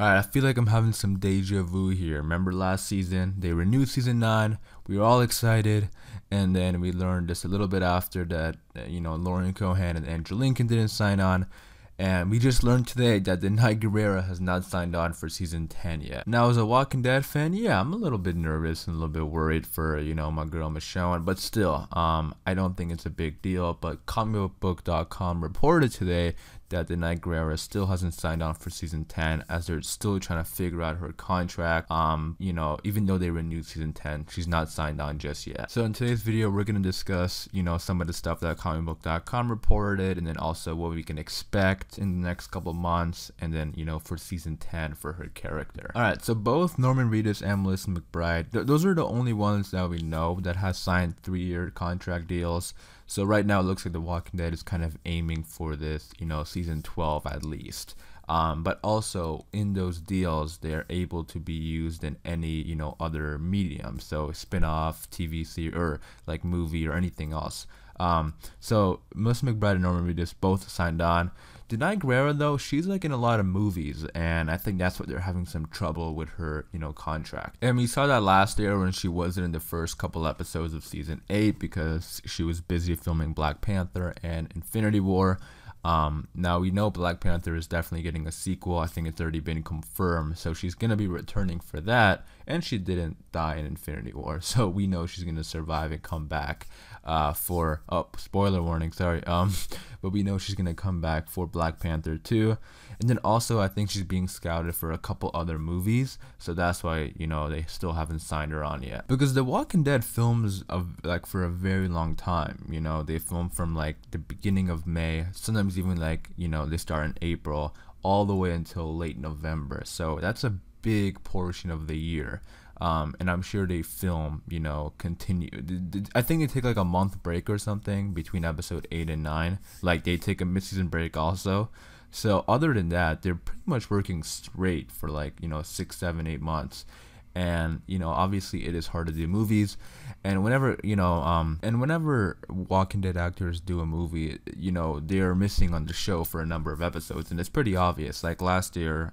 Alright, I feel like I'm having some deja vu here. Remember last season, they renewed season 9, we were all excited, and then we learned just a little bit after that, Lauren Cohan and Andrew Lincoln didn't sign on. And we just learned today that Danai Gurira has not signed on for season 10 yet. Now, as a Walking Dead fan, yeah, I'm a little bit nervous and a little bit worried for, my girl Michonne. But still, I don't think it's a big deal. But comicbook.com reported today that Danai Gurira still hasn't signed on for season 10 as they're still trying to figure out her contract. Even though they renewed season 10, she's not signed on just yet. So in today's video, we're going to discuss, some of the stuff that comicbook.com reported, and then also what we can expect in the next couple months, and then for season 10 for her character. All right, so both Norman Reedus and Melissa McBride, those are the only ones that we know that has signed 3-year contract deals. So right now it looks like The Walking Dead is kind of aiming for this, season 12 at least. But also in those deals, they're able to be used in any, other medium. So spin-off, TV series, or like movie or anything else. So Melissa McBride and Norman Reedus both signed on. Danai Gurira, though, she's like in a lot of movies, and I think that's what they're having some trouble with her, contract. And we saw that last year when she wasn't in the first couple episodes of season 8 because she was busy filming Black Panther and Infinity War. Now we know Black Panther is definitely getting a sequel. I think it's already been confirmed, so she's gonna be returning for that. And she didn't die in Infinity War, so we know she's gonna survive and come back for spoiler warning, sorry. But we know she's gonna come back for Black Panther 2. And then also I think she's being scouted for a couple other movies, so that's why they still haven't signed her on yet. Because The Walking Dead films for a very long time. They film from like the beginning of May, sometimes even they start in April all the way until late November. So that's a big portion of the year. And I'm sure they film, continue. I think they take like a month break or something between episode 8 and 9. Like they take a mid-season break also. So other than that, they're pretty much working straight for 6, 7, 8 months. And obviously it is hard to do movies, and whenever Walking Dead actors do a movie, they're missing on the show for a number of episodes, and it's pretty obvious. Like last year,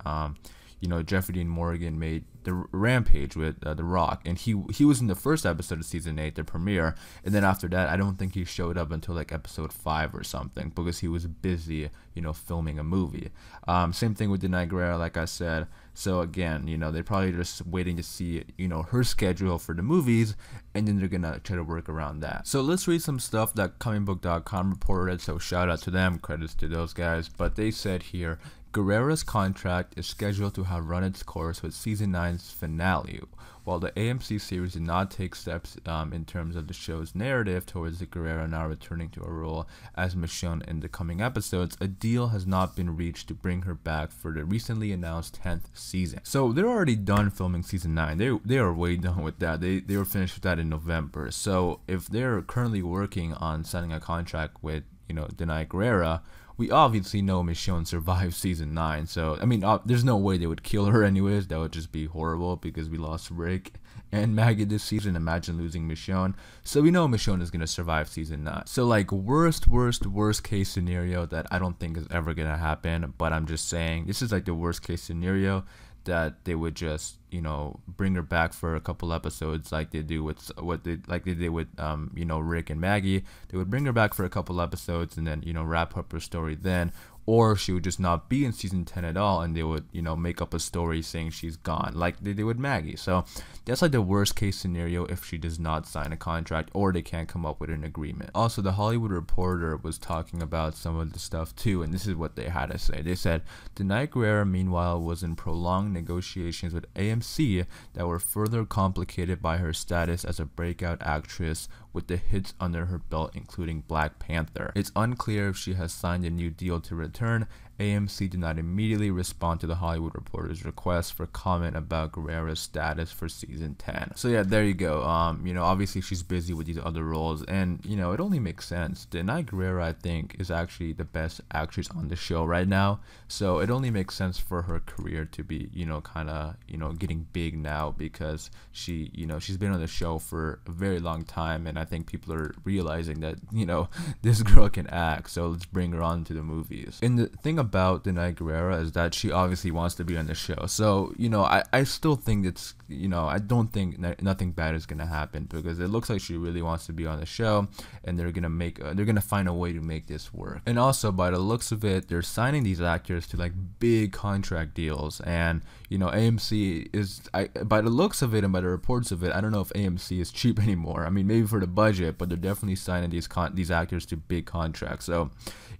Jeffrey Dean Morgan made the Rampage with The Rock, and he was in the first episode of season 8, the premiere, and then after that I don't think he showed up until like episode 5 or something because he was busy filming a movie. Same thing with Danai Gurira, like I said. So again, they're probably just waiting to see her schedule for the movies, and then they're gonna try to work around that. So let's read some stuff that comicbook.com reported, so shout out to them, credits to those guys. But they said here, Gurira's contract is scheduled to have run its course with season 9's finale. While the AMC series did not take steps in terms of the show's narrative towards the Gurira now returning to a role as Michonne in the coming episodes, a deal has not been reached to bring her back for the recently announced 10th season. So they're already done filming season 9. They are way done with that. They were finished with that in November. So if they're currently working on signing a contract with Danai Gurira, we obviously know Michonne survived season 9, so I mean, there's no way they would kill her anyways. That would just be horrible because we lost Rick and Maggie this season. Imagine losing Michonne. So we know Michonne is gonna survive season 9. So like worst case scenario that I don't think is ever gonna happen, but I'm just saying this is like the worst case scenario, that they would just bring her back for a couple episodes like they do with they did with Rick and Maggie. They would bring her back for a couple episodes and then wrap up her story then, or she would just not be in season 10 at all, and they would make up a story saying she's gone like they did with Maggie. So that's like the worst case scenario if she does not sign a contract or they can't come up with an agreement. Also, the Hollywood Reporter was talking about some of the stuff too, and this is what they had to say. They said Danai Gurira meanwhile was in prolonged negotiations with AMC that were further complicated by her status as a breakout actress with the hits under her belt, including Black Panther. It's unclear if she has signed a new deal to return. AMC did not immediately respond to the Hollywood Reporter's request for comment about Gurira's status for season 10. So yeah, there you go. Obviously she's busy with these other roles, and it only makes sense. Danai Gurira, I think, is actually the best actress on the show right now, so it only makes sense for her career to be kind of getting big now, because she's been on the show for a very long time, and I think people are realizing that this girl can act, so let's bring her on to the movies. And the thing about Danai Gurira is that she obviously wants to be on the show. So, I still think it's, I don't think nothing bad is going to happen, because it looks like she really wants to be on the show, and they're going to find a way to make this work. And also, by the looks of it, they're signing these actors to like big contract deals, and AMC is, by the looks of it and by the reports of it, I don't know if AMC is cheap anymore. I mean, maybe for the budget, but they're definitely signing these actors to big contracts. So,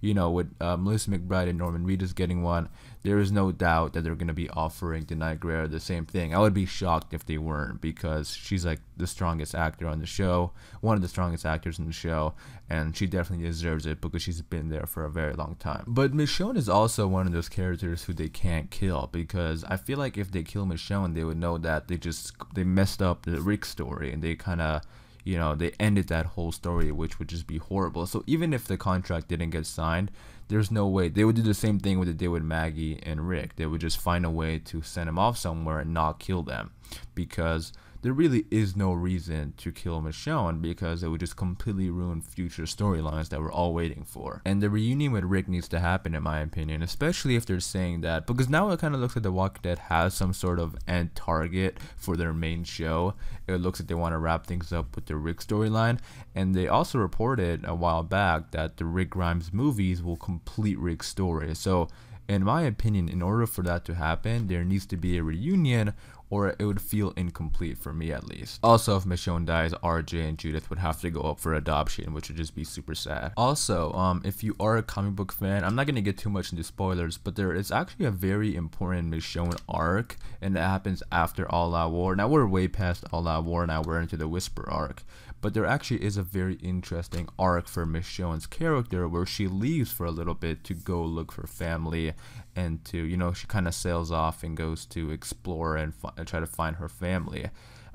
with Melissa McBride and Norman Reedus getting one, there is no doubt that they're going to be offering Danai Gurira the same thing. I would be shocked if they weren't, because she's like the strongest actor on the show, one of the strongest actors in the show, and she definitely deserves it because she's been there for a very long time. But Michonne is also one of those characters who they can't kill, because I feel like if they kill Michonne, they would know that they messed up the Rick story, and they kind of, they ended that whole story, which would just be horrible. So even if the contract didn't get signed, there's no way they would do the same thing what they did with Maggie and Rick. They would just find a way to send them off somewhere and not kill them, because there really is no reason to kill Michonne, because it would just completely ruin future storylines that we're all waiting for. And the reunion with Rick needs to happen, in my opinion, especially if they're saying that, because now it kind of looks like The Walking Dead has some sort of end target for their main show. It looks like they want to wrap things up with the Rick storyline, and they also reported a while back that the Rick Grimes movies will complete Rick's story. So in my opinion, in order for that to happen, there needs to be a reunion, or it would feel incomplete for me at least. Also, if Michonne dies, RJ and Judith would have to go up for adoption, which would just be super sad. Also, if you are a comic book fan, I'm not going to get too much into spoilers, but there is actually a very important Michonne arc, and it happens after All Out War. Now we're way past All Out War, now we're into the Whisper arc. But there actually is a very interesting arc for Michonne's character, where she leaves for a little bit to go look for family, and to, she kind of sails off and goes to explore and try to find her family.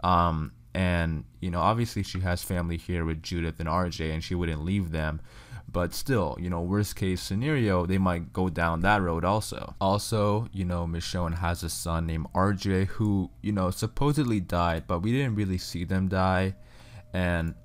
And, obviously she has family here with Judith and RJ, and she wouldn't leave them. But still, worst case scenario, they might go down that road also. Also, Michonne has a son named RJ who, supposedly died, but we didn't really see them die. And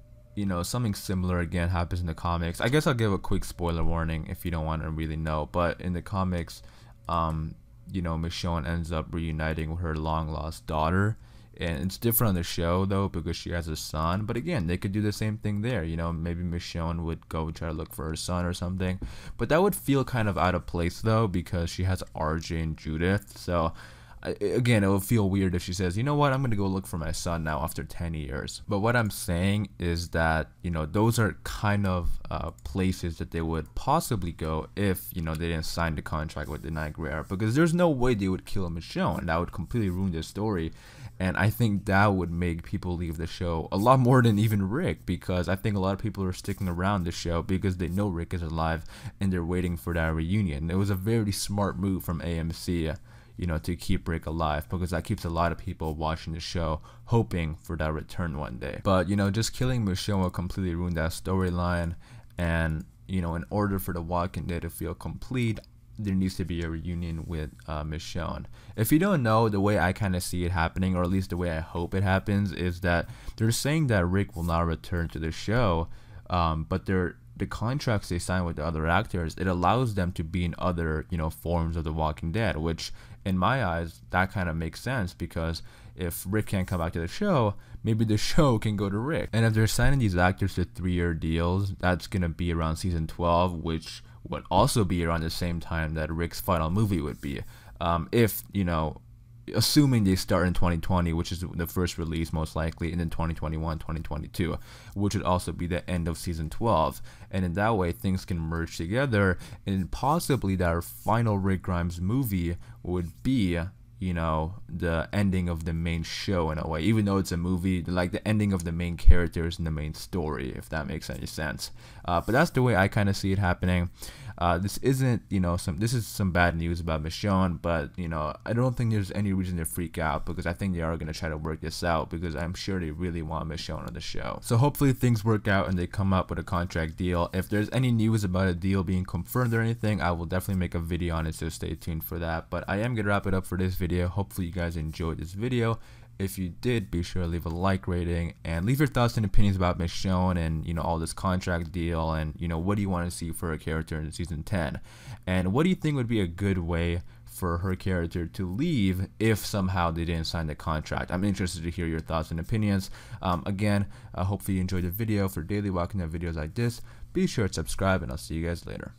something similar again happens in the comics. I guess I'll give a quick spoiler warning if you don't want to really know, but in the comics, Michonne ends up reuniting with her long lost daughter, and it's different on the show though, because she has a son. But again, they could do the same thing there. Maybe Michonne would go try to look for her son or something, but that would feel kind of out of place though, because she has RJ and Judith. So again, it would feel weird if she says, you know what, I'm going to go look for my son now after 10 years. But what I'm saying is that, those are kind of places that they would possibly go if, they didn't sign the contract with Danai Gurira, because there's no way they would kill Michonne. That would completely ruin their story. And I think that would make people leave the show a lot more than even Rick, because I think a lot of people are sticking around the show because they know Rick is alive and they're waiting for that reunion. It was a very smart move from AMC, to keep Rick alive, because that keeps a lot of people watching the show hoping for that return one day. But, just killing Michonne will completely ruin that storyline. And, in order for The Walking Dead to feel complete, there needs to be a reunion with Michonne. If you don't know, the way I kind of see it happening, or at least the way I hope it happens, is that they're saying that Rick will not return to the show, but the contracts they sign with the other actors, it allows them to be in other, forms of The Walking Dead, which in my eyes, that kind of makes sense, because if Rick can't come back to the show, maybe the show can go to Rick. And if they're signing these actors to 3-year deals, that's going to be around season 12, which would also be around the same time that Rick's final movie would be. If, assuming they start in 2020, which is the first release most likely, and then 2021, 2022, which would also be the end of season 12. And in that way, things can merge together, and possibly that our final Rick Grimes movie would be, the ending of the main show in a way, even though it's a movie, like the ending of the main characters in the main story, if that makes any sense. But that's the way I kind of see it happening. This isn't, this is some bad news about Michonne, but, I don't think there's any reason to freak out, because I think they are going to try to work this out, because I'm sure they really want Michonne on the show. So hopefully things work out and they come up with a contract deal. If there's any news about a deal being confirmed or anything, I will definitely make a video on it, so stay tuned for that. But I am going to wrap it up for this video. Hopefully you guys enjoyed this video. If you did, be sure to leave a like rating and leave your thoughts and opinions about Michonne and, you know, all this contract deal, and, you know, what do you want to see for her character in season 10, and what do you think would be a good way for her character to leave if somehow they didn't sign the contract. I'm interested to hear your thoughts and opinions. Again, hopefully you enjoyed the video. For daily Walking Dead videos like this, be sure to subscribe, and I'll see you guys later.